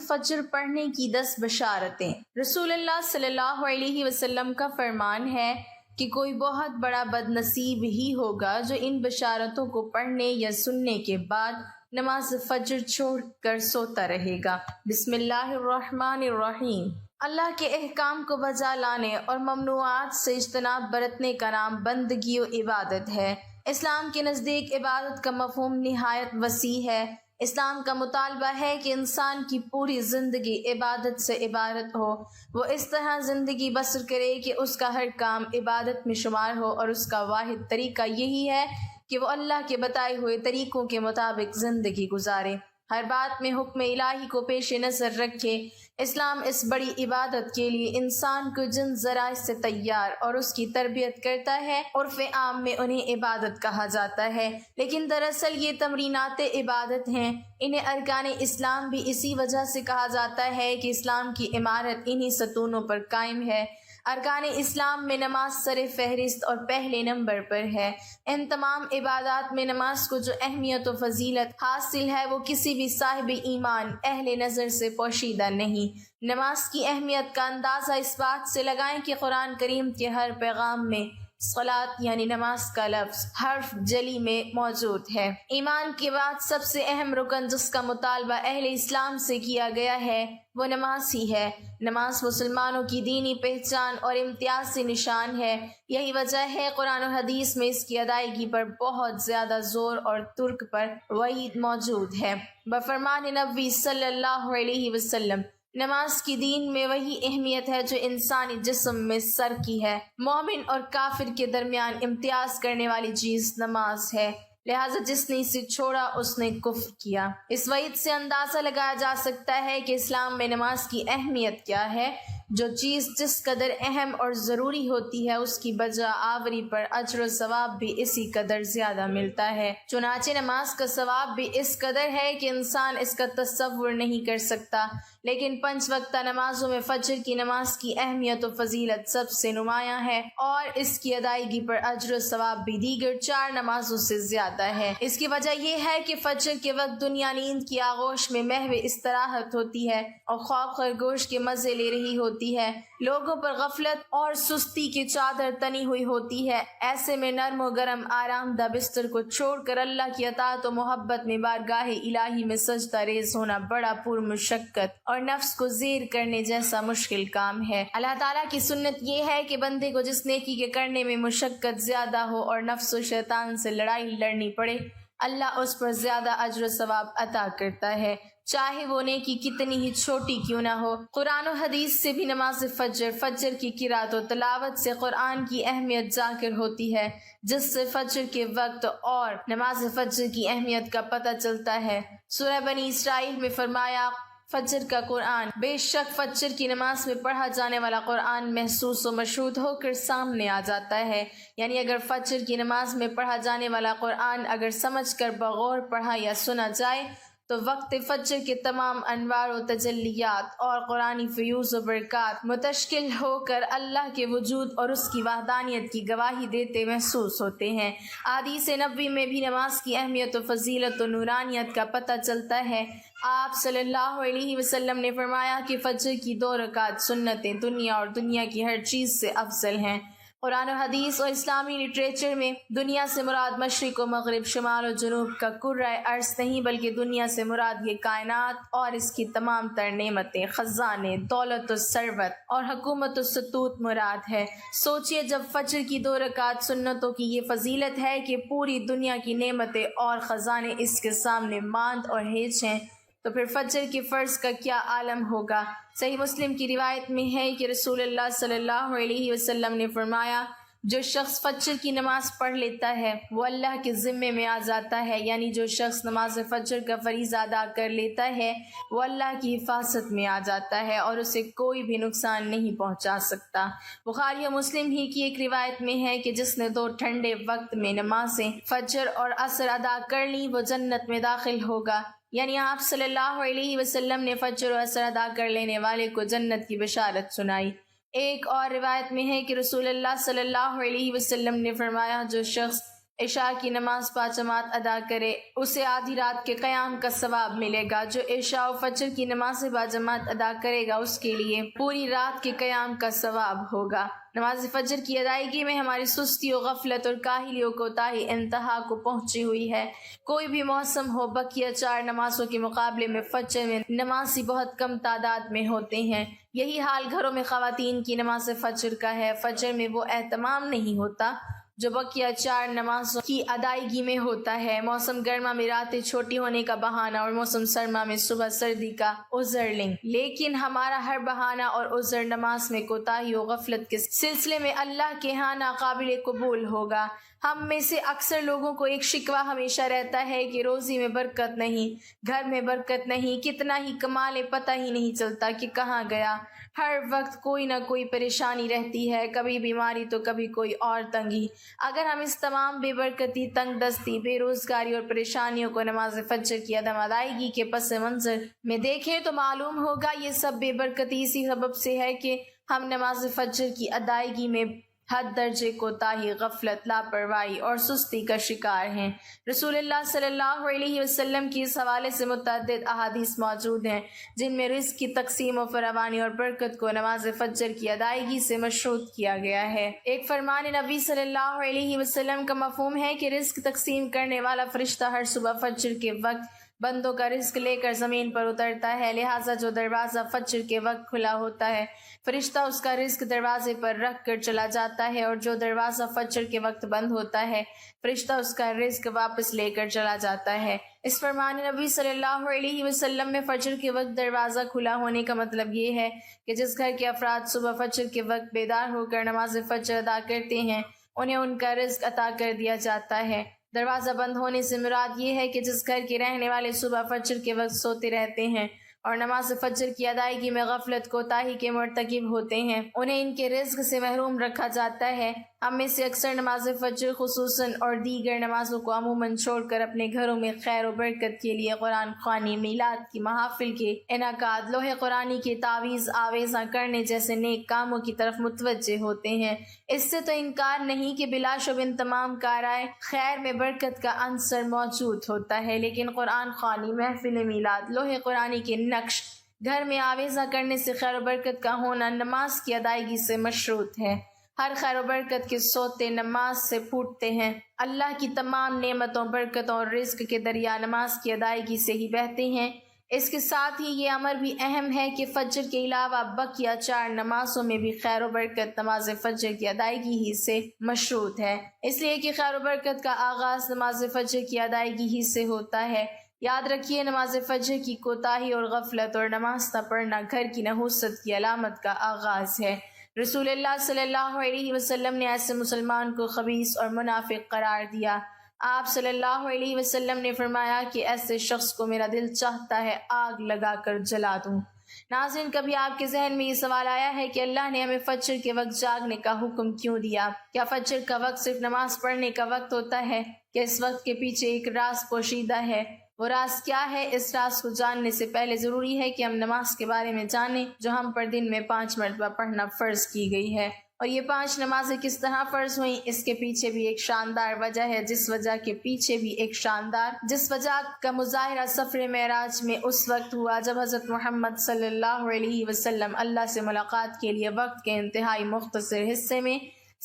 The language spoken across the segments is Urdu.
فجر پڑھنے کی 10 بشارتیں۔ رسول اللہ صلی اللہ علیہ وسلم کا فرمان ہے کہ کوئی بہت بڑا بد نصیب ہی ہوگا جو ان بشارتوں کو پڑھنے یا سننے کے بعد نماز فجر چھوڑ کر سوتا رہے گا۔ بسم اللہ الرحمن الرحیم۔ اللہ کے احکام کو بجا لانے اور ممنوعات سے اجتناب برتنے کا نام بندگی و عبادت ہے۔ اسلام کے نزدیک عبادت کا مفہوم نہایت وسیع ہے۔ اسلام کا مطالبہ ہے کہ انسان کی پوری زندگی عبادت سے عبارت ہو، وہ اس طرح زندگی بسر کرے کہ اس کا ہر کام عبادت میں شمار ہو، اور اس کا واحد طریقہ یہی ہے کہ وہ اللہ کے بتائے ہوئے طریقوں کے مطابق زندگی گزارے، ہر بات میں حکم الہی کو پیش نظر رکھے۔ اسلام اس بڑی عبادت کے لیے انسان کو جن ذرائع سے تیار اور اس کی تربیت کرتا ہے، عرف عام میں انہیں عبادت کہا جاتا ہے، لیکن دراصل یہ تمرینات عبادت ہیں۔ انہیں ارکان اسلام بھی اسی وجہ سے کہا جاتا ہے کہ اسلام کی عمارت انہی ستونوں پر قائم ہے۔ ارکان اسلام میں نماز سر فہرست اور پہلے نمبر پر ہے۔ ان تمام عبادات میں نماز کو جو اہمیت و فضیلت حاصل ہے وہ کسی بھی صاحب ایمان اہل نظر سے پوشیدہ نہیں۔ نماز کی اہمیت کا اندازہ اس بات سے لگائیں کہ قرآن کریم کے ہر پیغام میں صلاۃ یعنی نماز کا لفظ حرف جلی میں موجود ہے۔ ایمان کے بعد سب سے اہم رکن جس کا مطالبہ اہل اسلام سے کیا گیا ہے وہ نماز ہی ہے۔ نماز مسلمانوں کی دینی پہچان اور امتیازی نشان ہے۔ یہی وجہ ہے قرآن و حدیث میں اس کی ادائیگی پر بہت زیادہ زور اور ترک پر وعید موجود ہے۔ بفرمان نبی صلی اللہ علیہ وسلم، نماز کی دین میں وہی اہمیت ہے جو انسانی جسم میں سر کی ہے۔ مومن اور کافر کے درمیان امتیاز کرنے والی چیز نماز ہے، لہذا جس نے اسے چھوڑا اس نے کفر کیا۔ اس وعید سے اندازہ لگایا جا سکتا ہے کہ اسلام میں نماز کی اہمیت کیا ہے۔ جو چیز جس قدر اہم اور ضروری ہوتی ہے اس کی بجا آوری پر اجر و ثواب بھی اسی قدر زیادہ ملتا ہے۔ چنانچہ نماز کا ثواب بھی اس قدر ہے کہ انسان اس کا تصور نہیں کر سکتا، لیکن 5 وقتہ نمازوں میں فجر کی نماز کی اہمیت و فضیلت سب سے نمایاں ہے، اور اس کی ادائیگی پر اجر و ثواب بھی دیگر 4 نمازوں سے زیادہ ہے۔ اس کی وجہ یہ ہے کہ فجر کے وقت دنیا نیند کی آغوش میں محو استراحت ہوتی ہے اور خواب خرگوش کے مزے لے رہی ہوتی ہے۔ لوگوں پر غفلت اور سستی کی چادر تنی ہوئی ہوتی ہے۔ ایسے میں نرم و گرم آرام دہ بستر کو چھوڑ کر اللہ کی اطاعت و محبت میں بارگاہ الہی میں سجدہ ریز ہونا بڑا پرمشقت اور نفس کو زیر کرنے جیسا مشکل کام ہے۔ اللہ تعالیٰ کی سنت یہ ہے کہ بندے کو جس نیکی کے کرنے میں مشقت زیادہ ہو اور نفس و شیطان سے لڑائی لڑنی پڑے، اللہ اس پر زیادہ اجر و ثواب عطا کرتا ہے، چاہے وہ نیکی کتنی ہی چھوٹی کیوں نہ ہو۔ قرآن و حدیث سے بھی نماز فجر کی قرات و تلاوت سے قرآن کی اہمیت ذاکر ہوتی ہے، جس سے فجر کے وقت اور نماز فجر کی اہمیت کا پتہ چلتا ہے۔ سورہ بنی اسرائیل میں فرمایا، فجر کا قرآن، بے شک فجر کی نماز میں پڑھا جانے والا قرآن محسوس و مشہود ہو کر سامنے آ جاتا ہے۔ یعنی اگر فجر کی نماز میں پڑھا جانے والا قرآن اگر سمجھ کر بغور پڑھا یا سنا جائے تو وقت فجر کے تمام انوار و تجلیات اور قرآنی فیوز و برکات متشکل ہو کر اللہ کے وجود اور اس کی وحدانیت کی گواہی دیتے محسوس ہوتے ہیں۔ احادیث نبوی میں بھی نماز کی اہمیت و فضیلت و نورانیت کا پتہ چلتا ہے۔ آپ صلی اللہ علیہ وسلم نے فرمایا کہ فجر کی 2 رکعت سنتیں دنیا اور دنیا کی ہر چیز سے افضل ہیں۔ قرآن و حدیث اور اسلامی لٹریچر میں دنیا سے مراد مشرق و مغرب، شمال و جنوب کا کرۂ ارض نہیں، بلکہ دنیا سے مراد یہ کائنات اور اس کی تمام تر نعمتیں، خزانے، دولت و ثروت اور حکومت و ستوت مراد ہے۔ سوچئے، جب فجر کی 2 رکعت سنتوں کی یہ فضیلت ہے کہ پوری دنیا کی نعمتیں اور خزانے اس کے سامنے ماند اور ہیچ ہیں، تو پھر فجر کے فرض کا کیا عالم ہوگا۔ صحیح مسلم کی روایت میں ہے کہ رسول اللہ صلی اللہ علیہ وسلم نے فرمایا، جو شخص فجر کی نماز پڑھ لیتا ہے وہ اللہ کے ذمے میں آ جاتا ہے، یعنی جو شخص نماز فجر کا فریضہ ادا کر لیتا ہے وہ اللہ کی حفاظت میں آ جاتا ہے اور اسے کوئی بھی نقصان نہیں پہنچا سکتا۔ بخاری و مسلم ہی کی ایک روایت میں ہے کہ جس نے 2 ٹھنڈے وقت میں نمازیں فجر اور عصر ادا کر لی وہ جنت میں داخل ہوگا۔ یعنی آپ صلی اللہ علیہ وسلم نے فجر و عصر ادا کر لینے والے کو جنت کی بشارت سنائی۔ ایک اور روایت میں ہے کہ رسول اللہ صلی اللہ علیہ وسلم نے فرمایا، جو شخص عشاء کی نماز باجماعت ادا کرے اسے آدھی رات کے قیام کا ثواب ملے گا۔ جو عشاء و فجر کی نماز باجماعت ادا کرے گا اس کے لیے پوری رات کے قیام کا ثواب ہوگا۔ نماز فجر کی ادائیگی میں ہماری سستی و غفلت اور کاہلی و کوتاہی انتہا کو پہنچی ہوئی ہے۔ کوئی بھی موسم ہو، بقیہ 4 نمازوں کے مقابلے میں فجر میں نمازی بہت کم تعداد میں ہوتے ہیں۔ یہی حال گھروں میں خواتین کی نماز فجر کا ہے۔ فجر میں وہ اہتمام نہیں ہوتا جو بقیہ 4 نمازوں کی ادائیگی میں ہوتا ہے۔ موسم گرما میں راتیں چھوٹی ہونے کا بہانہ اور موسم سرما میں صبح سردی کا عذر لیں، لیکن ہمارا ہر بہانہ اور عذر نماز میں کوتاہی و غفلت کے سلسلے میں اللہ کے ہاں ناقابل قبول ہوگا۔ ہم میں سے اکثر لوگوں کو ایک شکوہ ہمیشہ رہتا ہے کہ روزی میں برکت نہیں، گھر میں برکت نہیں، کتنا ہی کمالے پتہ ہی نہیں چلتا کہ کہاں گیا۔ ہر وقت کوئی نہ کوئی پریشانی رہتی ہے، کبھی بیماری تو کبھی کوئی اور تنگی۔ اگر ہم اس تمام بے برکتی، تنگ دستی، بے روزگاری اور پریشانیوں کو نماز فجر کی عدم ادائیگی کے پس منظر میں دیکھیں تو معلوم ہوگا یہ سب بے برکتی اسی سبب سے ہے کہ ہم نماز فجر کی ادائیگی میں حد درجے کوتاہی، غفلت، لاپرواہی اور سستی کا شکار ہیں۔ رسول اللہ صلی اللہ علیہ وسلم کی اس حوالے سے متعدد احادیث موجود ہیں جن میں رزق کی تقسیم و فراوانی اور برکت کو نماز فجر کی ادائیگی سے مشروط کیا گیا ہے۔ ایک فرمان نبی صلی اللہ علیہ وسلم کا مفہوم ہے کہ رزق تقسیم کرنے والا فرشتہ ہر صبح فجر کے وقت بندوں کا رزق لے کر زمین پر اترتا ہے، لہٰذا جو دروازہ فجر کے وقت کھلا ہوتا ہے فرشتہ اس کا رزق دروازے پر رکھ کر چلا جاتا ہے، اور جو دروازہ فجر کے وقت بند ہوتا ہے فرشتہ اس کا رزق واپس لے کر چلا جاتا ہے۔ اس فرمان نبی صلی اللہ علیہ وسلم میں فجر کے وقت دروازہ کھلا ہونے کا مطلب یہ ہے کہ جس گھر کے افراد صبح فجر کے وقت بیدار ہو کر نماز فجر ادا کرتے ہیں انہیں ان کا رزق عطا کر دیا جاتا ہے۔ دروازہ بند ہونے سے مراد یہ ہے کہ جس گھر کے رہنے والے صبح فجر کے وقت سوتے رہتے ہیں اور نماز فجر کی ادائیگی میں غفلت کوتاہی کے مرتکب ہوتے ہیں انہیں ان کے رزق سے محروم رکھا جاتا ہے۔ ہم میں سے اکثر نماز فجر خصوصاً اور دیگر نمازوں کو عموماً چھوڑ کر اپنے گھروں میں خیر و برکت کے لیے قرآن خوانی، میلاد کی محافل کے انعقاد، لوح قرآنی کے تعویذ آویزاں کرنے جیسے نیک کاموں کی طرف متوجہ ہوتے ہیں۔ اس سے تو انکار نہیں کہ بلا شبہ تمام کارائے خیر میں برکت کا عنصر موجود ہوتا ہے، لیکن قرآن خوانی، محفل میلاد، لوح قرآنی کے نقش گھر میں آویزاں کرنے سے خیر و برکت کا ہونا نماز کی ادائیگی سے مشروط ہے۔ ہر خیر و برکت کے سوتے نماز سے پھوٹتے ہیں۔ اللہ کی تمام نعمتوں، برکتوں اور رزق کے دریا نماز کی ادائیگی سے ہی بہتے ہیں۔ اس کے ساتھ ہی یہ امر بھی اہم ہے کہ فجر کے علاوہ بقیہ 4 نمازوں میں بھی خیر و برکت نماز فجر کی ادائیگی ہی سے مشروط ہے، اس لیے کہ خیر و برکت کا آغاز نماز فجر کی ادائیگی ہی سے ہوتا ہے۔ یاد رکھیے نماز فجر کی کوتاہی اور غفلت اور نماز نہ پڑھنا گھر کی نحوست کی علامت کا آغاز ہے۔ رسول اللہ صلی اللہ علیہ وسلم نے ایسے مسلمان کو خبیث اور منافق قرار دیا۔ آپ صلی اللہ علیہ وسلم نے فرمایا کہ ایسے شخص کو میرا دل چاہتا ہے آگ لگا کر جلا دوں۔ ناظرین، کبھی آپ کے ذہن میں یہ سوال آیا ہے کہ اللہ نے ہمیں فجر کے وقت جاگنے کا حکم کیوں دیا؟ کیا فجر کا وقت صرف نماز پڑھنے کا وقت ہوتا ہے؟ کہ اس وقت کے پیچھے ایک راز پوشیدہ ہے؟ وہ راز کیا ہے؟ اس راز کو جاننے سے پہلے ضروری ہے کہ ہم نماز کے بارے میں جانیں جو ہم پر دن میں 5 مرتبہ پڑھنا فرض کی گئی ہے، اور یہ 5 نمازیں کس طرح فرض ہوئیں۔ اس کے پیچھے بھی ایک شاندار وجہ ہے، جس وجہ کا مظاہرہ سفر معراج میں اس وقت ہوا جب حضرت محمد صلی اللہ علیہ وسلم اللہ سے ملاقات کے لیے وقت کے انتہائی مختصر حصے میں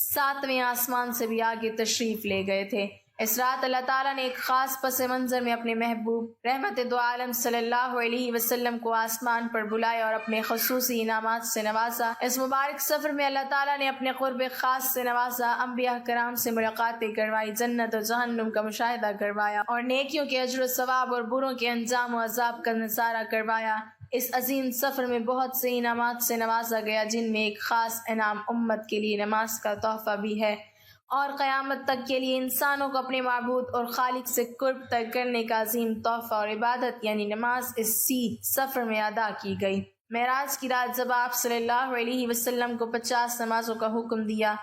7ویں آسمان سے بھی آگے تشریف لے گئے تھے۔ اس رات اللہ تعالیٰ نے ایک خاص پس منظر میں اپنے محبوب رحمت دو عالم صلی اللہ علیہ وسلم کو آسمان پر بلایا اور اپنے خصوصی انعامات سے نوازا۔ اس مبارک سفر میں اللہ تعالیٰ نے اپنے قرب خاص سے نوازا، انبیاء کرام سے ملاقاتیں کروائی، جنت و جہنم کا مشاہدہ کروایا اور نیکیوں کے اجر و ثواب اور بروں کے انجام و عذاب کا نظارہ کروایا۔ اس عظیم سفر میں بہت سے انعامات سے نوازا گیا، جن میں ایک خاص انعام امت کے لیے نماز کا تحفہ بھی ہے، اور قیامت تک کے لیے انسانوں کو اپنے معبود اور خالق سے قرب تک کرنے کا عظیم تحفہ اور عبادت یعنی نماز اسی سفر میں ادا کی گئی۔ معراج کی رات جب آپ صلی اللہ علیہ وسلم کو 50 نمازوں کا حکم دیا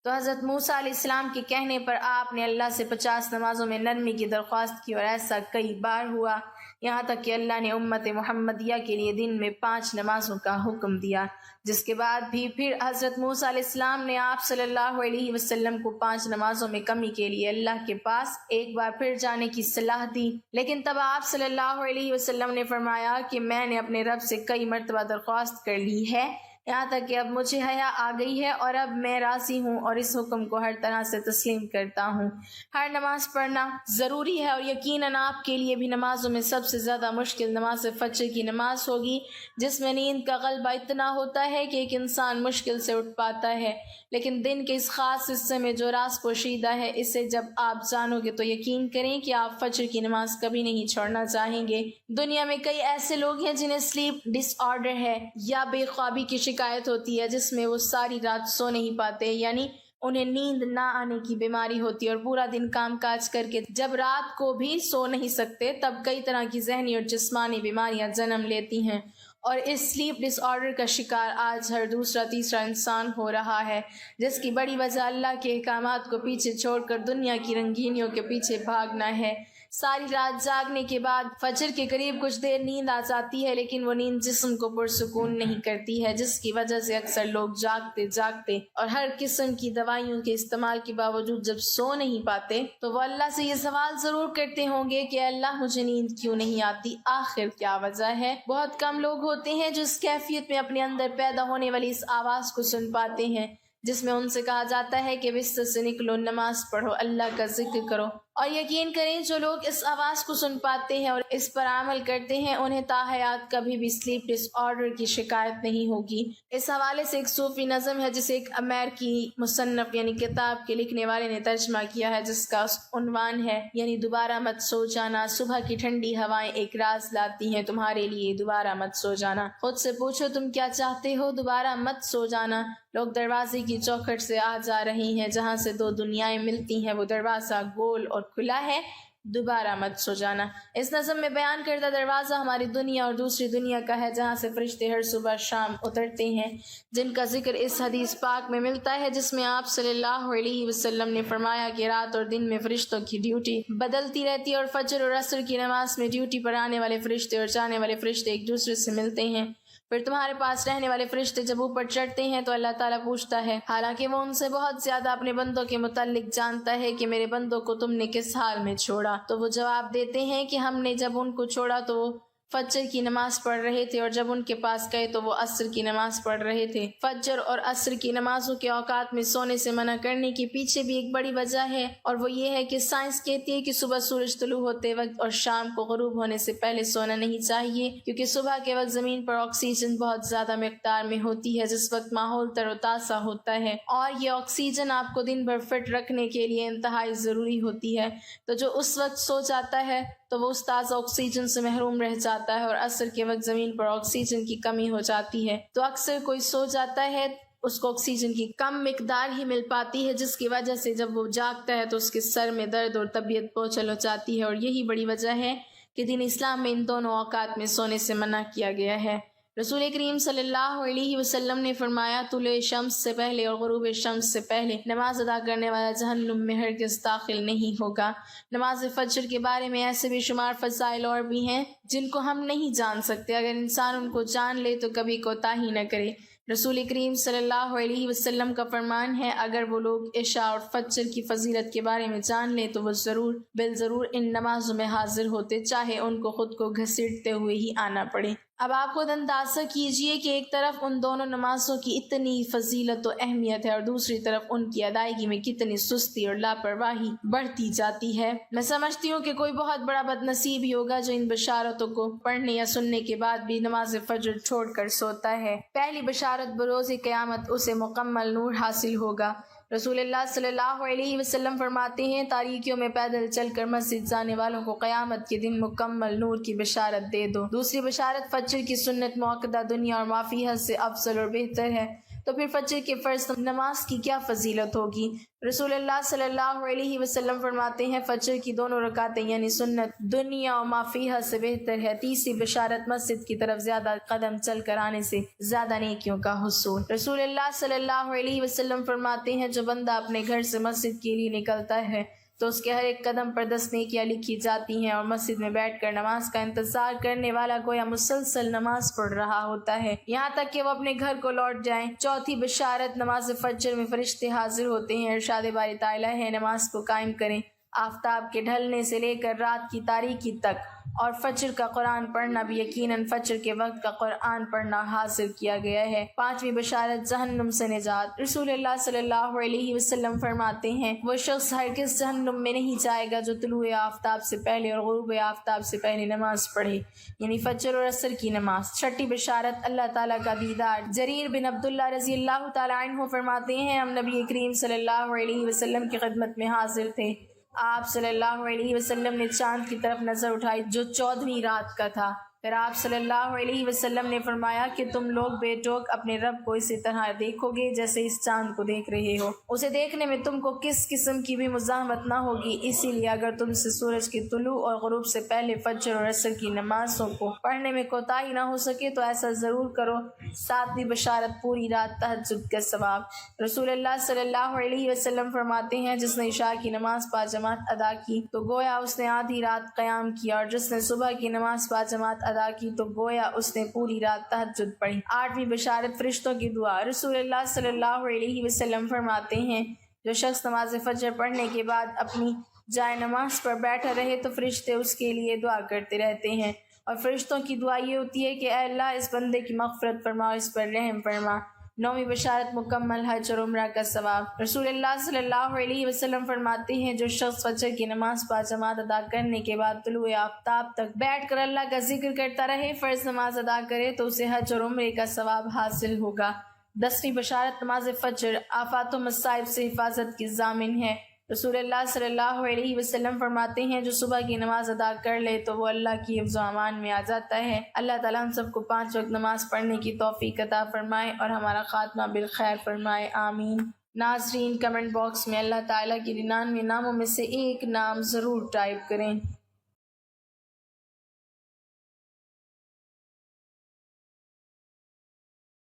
تو حضرت موسیٰ علیہ السلام کے کہنے پر آپ نے اللہ سے 50 نمازوں میں نرمی کی درخواست کی، اور ایسا کئی بار ہوا۔ یہاں تک کہ اللہ نے امت محمدیہ کے لیے دن میں 5 نمازوں کا حکم دیا، جس کے بعد بھی پھر حضرت موسیٰ علیہ السلام نے آپ صلی اللہ علیہ وسلم کو 5 نمازوں میں کمی کے لیے اللہ کے پاس ایک بار پھر جانے کی صلاح دی، لیکن تب آپ صلی اللہ علیہ وسلم نے فرمایا کہ میں نے اپنے رب سے کئی مرتبہ درخواست کر لی ہے، یہاں تک کہ اب مجھے حیا آ گئی ہے اور اب میں راضی ہوں اور اس حکم کو ہر طرح سے تسلیم کرتا ہوں۔ ہر نماز پڑھنا ضروری ہے، اور یقیناً آپ کے لیے بھی نمازوں میں سب سے زیادہ مشکل نماز فجر کی نماز ہوگی، جس میں نیند کا غلبہ اتنا ہوتا ہے کہ ایک انسان مشکل سے اٹھ پاتا ہے، لیکن دن کے اس خاص حصے میں جو راز پوشیدہ ہے، اسے جب آپ جانو گے تو یقین کریں کہ آپ فجر کی نماز کبھی نہیں چھوڑنا چاہیں گے۔ دنیا میں کئی ایسے لوگ ہیں جنہیں سلیپ ڈس آرڈر ہے یا بے خوابی کی شکایت ہوتی ہے، جس میں وہ ساری رات سو نہیں پاتے، یعنی انہیں نیند نہ آنے کی بیماری ہوتی ہے اور پورا دن کام کاج کر کے جب رات کو بھی سو نہیں سکتے، تب کئی طرح کی ذہنی اور جسمانی بیماریاں جنم لیتی ہیں، اور اس سلیپ ڈس آرڈر کا شکار آج ہر دوسرا تیسرا انسان ہو رہا ہے، جس کی بڑی وجہ اللہ کے احکامات کو پیچھے چھوڑ کر دنیا کی رنگینیوں کے پیچھے بھاگنا ہے۔ ساری رات جاگنے کے بعد فجر کے قریب کچھ دیر نیند آ جاتی ہے، لیکن وہ نیند جسم کو پرسکون نہیں کرتی ہے، جس کی وجہ سے اکثر لوگ جاگتے اور ہر قسم کی دوائیوں کے استعمال کے باوجود جب سو نہیں پاتے تو وہ اللہ سے یہ سوال ضرور کرتے ہوں گے کہ اللہ مجھے نیند کیوں نہیں آتی، آخر کیا وجہ ہے؟ بہت کم لوگ ہوتے ہیں جو اس کیفیت میں اپنے اندر پیدا ہونے والی اس آواز کو سن پاتے ہیں، جس میں ان سے کہا جاتا ہے کہ بستر سے نکلو، نماز پڑھو، اللہ کا ذکر کرو، اور یقین کریں جو لوگ اس آواز کو سن پاتے ہیں اور اس پر عمل کرتے ہیں، انہیں تاحیات کبھی بھی سلیپ ڈس آرڈر کی شکایت نہیں ہوگی۔ اس حوالے سے ایک صوفی نظم ہے جسے ایک امریکی مصنف یعنی کتاب کے لکھنے والے نے ترجمہ کیا ہے، جس کا عنوان ہے یعنی دوبارہ مت سو جانا، صبح کی ٹھنڈی ہوائیں ایک راز لاتی ہیں تمہارے لیے، دوبارہ مت سو جانا، خود سے پوچھو تم کیا چاہتے ہو، دوبارہ مت سو جانا، لوگ دروازے کی چوکھٹ سے آ جا رہے ہیں، جہاں سے 2 دنیایں ملتی ہیں، وہ دروازہ گول اور کھلا ہے، دوبارہ مت سو جانا۔ اس نظم میں بیان کردہ دروازہ ہماری دنیا اور دوسری دنیا کا ہے، جہاں سے فرشتے ہر صبح شام اترتے ہیں، جن کا ذکر اس حدیث پاک میں ملتا ہے، جس میں آپ صلی اللہ علیہ وسلم نے فرمایا کہ رات اور دن میں فرشتوں کی ڈیوٹی بدلتی رہتی ہے، اور فجر اور عصر کی نماز میں ڈیوٹی پر آنے والے فرشتے اور جانے والے فرشتے ایک دوسرے سے ملتے ہیں، پھر تمہارے پاس رہنے والے فرشتے جب اوپر چڑھتے ہیں تو اللہ تعالیٰ پوچھتا ہے، حالانکہ وہ ان سے بہت زیادہ اپنے بندوں کے متعلق جانتا ہے، کہ میرے بندوں کو تم نے کس حال میں چھوڑا؟ تو وہ جواب دیتے ہیں کہ ہم نے جب ان کو چھوڑا تو وہ فجر کی نماز پڑھ رہے تھے، اور جب ان کے پاس گئے تو وہ عصر کی نماز پڑھ رہے تھے۔ فجر اور عصر کی نمازوں کے اوقات میں سونے سے منع کرنے کے پیچھے بھی ایک بڑی وجہ ہے، اور وہ یہ ہے کہ سائنس کہتی ہے کہ صبح سورج طلوع ہوتے وقت اور شام کو غروب ہونے سے پہلے سونا نہیں چاہیے، کیونکہ صبح کے وقت زمین پر آکسیجن بہت زیادہ مقدار میں ہوتی ہے، جس وقت ماحول تر و تازہ ہوتا ہے، اور یہ آکسیجن آپ کو دن بھر فٹ رکھنے کے لیے انتہائی ضروری ہوتی ہے، تو جو اس وقت سو جاتا ہے تو وہ اس تازہ آکسیجن سے محروم رہ جاتا ہے، اور عصر کے وقت زمین پر آکسیجن کی کمی ہو جاتی ہے، تو اکثر کوئی سو جاتا ہے اس کو آکسیجن کی کم مقدار ہی مل پاتی ہے، جس کی وجہ سے جب وہ جاگتا ہے تو اس کے سر میں درد اور طبیعت بوچھل ہو جاتی ہے، اور یہی بڑی وجہ ہے کہ دین اسلام میں ان دونوں اوقات میں سونے سے منع کیا گیا ہے۔ رسول کریم صلی اللہ علیہ وسلم نے فرمایا، طلوع شمس سے پہلے اور غروب شمس سے پہلے نماز ادا کرنے والا جہنم میں ہرگز داخل نہیں ہوگا۔ نماز فجر کے بارے میں ایسے بھی شمار فضائل اور بھی ہیں جن کو ہم نہیں جان سکتے، اگر انسان ان کو جان لے تو کبھی کوتاہی نہ کرے۔ رسول کریم صلی اللہ علیہ وسلم کا فرمان ہے، اگر وہ لوگ عشاء اور فجر کی فضیلت کے بارے میں جان لیں تو وہ بالضرور ان نمازوں میں حاضر ہوتے، چاہے ان کو خود کو گھسیٹتے ہوئے ہی آنا پڑے۔ اب آپ خود اندازہ کیجئے کہ ایک طرف ان دونوں نمازوں کی اتنی فضیلت و اہمیت ہے، اور دوسری طرف ان کی ادائیگی میں کتنی سستی اور لاپرواہی بڑھتی جاتی ہے۔ میں سمجھتی ہوں کہ کوئی بہت بڑا بد نصیب ہی ہوگا جو ان بشارتوں کو پڑھنے یا سننے کے بعد بھی نماز فجر چھوڑ کر سوتا ہے۔ پہلی بشارت، بروز قیامت اسے مکمل نور حاصل ہوگا۔ رسول اللہ صلی اللہ علیہ وسلم فرماتے ہیں، تاریکیوں میں پیدل چل کر مسجد جانے والوں کو قیامت کے دن مکمل نور کی بشارت دے دو۔ دوسری بشارت، فجر کی سنت مؤکدہ دنیا اور ما فیہا سے افضل اور بہتر ہے۔ تو پھر فجر کے فرض نماز کی کیا فضیلت ہوگی؟ رسول اللہ صلی اللہ علیہ وسلم فرماتے ہیں، فجر کی دونوں رکعتیں یعنی سنت دنیا و ما فیہا سے بہتر ہے۔ تیسری بشارت، مسجد کی طرف زیادہ قدم چل کر آنے سے زیادہ نیکیوں کا حصول۔ رسول اللہ صلی اللہ علیہ وسلم فرماتے ہیں، جو بندہ اپنے گھر سے مسجد کے لیے نکلتا ہے تو اس کے ہر ایک قدم پر 10 نیکیاں لکھی جاتی ہیں، اور مسجد میں بیٹھ کر نماز کا انتظار کرنے والا گویا مسلسل نماز پڑھ رہا ہوتا ہے یہاں تک کہ وہ اپنے گھر کو لوٹ جائیں۔ چوتھی بشارت، نماز فجر میں فرشتے حاضر ہوتے ہیں۔ ارشاد باری تعالیٰ ہے، نماز کو قائم کریں آفتاب کے ڈھلنے سے لے کر رات کی تاریکی تک، اور فجر کا قرآن پڑھنا بھی یقیناً فجر کے وقت کا قرآن پڑھنا حاصل کیا گیا ہے۔ پانچویں بشارت، جہنم سے نجات۔ رسول اللہ صلی اللہ علیہ وسلم فرماتے ہیں، وہ شخص ہرگز جہنم میں نہیں جائے گا جو طلوع آفتاب سے پہلے اور غروب آفتاب سے پہلے نماز پڑھے، یعنی فجر اور عصر کی نماز۔ چھٹی بشارت، اللہ تعالیٰ کا دیدار۔ جریر بن عبداللہ رضی اللہ تعالیٰ عنہ فرماتے ہیں، ہم نبی کریم صلی اللہ علیہ وسلم کی خدمت میں حاضر تھے۔ آپ صلی اللہ علیہ وسلم نے چاند کی طرف نظر اٹھائی جو 14ویں رات کا تھا۔ پھر آپ صلی اللہ علیہ وسلم نے فرمایا کہ تم لوگ بے ٹوک اپنے رب کو اسی طرح دیکھو گے جیسے اس چاند کو دیکھ رہے ہو۔ اسے دیکھنے میں تم کو کس قسم کی بھی مزاحمت نہ ہوگی، اسی لیے اگر تم سے سورج کی طلوع اور غروب سے پہلے فجر اور عصر کی نمازوں کو پڑھنے میں کوتاہی نہ ہو سکے تو ایسا ضرور کرو۔ ساتویں بشارت، پوری رات تہجد کا ثواب۔ رسول اللہ صلی اللہ علیہ وسلم فرماتے ہیں، جس نے عشاء کی نماز باجماعت ادا کی تو گویا اس نے آدھی رات قیام کیا، اور جس نے صبح کی نماز باجماعت ادا کی تو گویا اس نے پوری رات تہجد پڑھی۔ آٹھویں بشارت، فرشتوں کی دعا۔ رسول اللہ صلی اللہ علیہ وسلم فرماتے ہیں، جو شخص نماز فجر پڑھنے کے بعد اپنی جائے نماز پر بیٹھا رہے تو فرشتے اس کے لیے دعا کرتے رہتے ہیں، اور فرشتوں کی دعا یہ ہوتی ہے کہ اے اللہ، اس بندے کی مغفرت فرما، اس پر رحم فرما۔ نویں بشارت، مکمل حج اور عمرہ کا ثواب۔ رسول اللہ صلی اللہ علیہ وسلم فرماتے ہیں، جو شخص فجر کی نماز باجماعت ادا کرنے کے بعد طلوع آفتاب تک بیٹھ کر اللہ کا ذکر کرتا رہے، فرض نماز ادا کرے تو اسے حج اور عمرے کا ثواب حاصل ہوگا۔ 10ویں بشارت، نماز فجر آفات و مصائب سے حفاظت کی ضامن ہے۔ رسول اللہ صلی اللہ علیہ وسلم فرماتے ہیں، جو صبح کی نماز ادا کر لے تو وہ اللہ کی حفظ و امان میں آ جاتا ہے۔ اللہ تعالیٰ ہم سب کو 5 وقت نماز پڑھنے کی توفیق عطا فرمائے اور ہمارا خاتمہ بالخیر فرمائے، آمین۔ ناظرین، کمنٹ باکس میں اللہ تعالیٰ کی 99 ناموں میں سے ایک نام ضرور ٹائپ کریں۔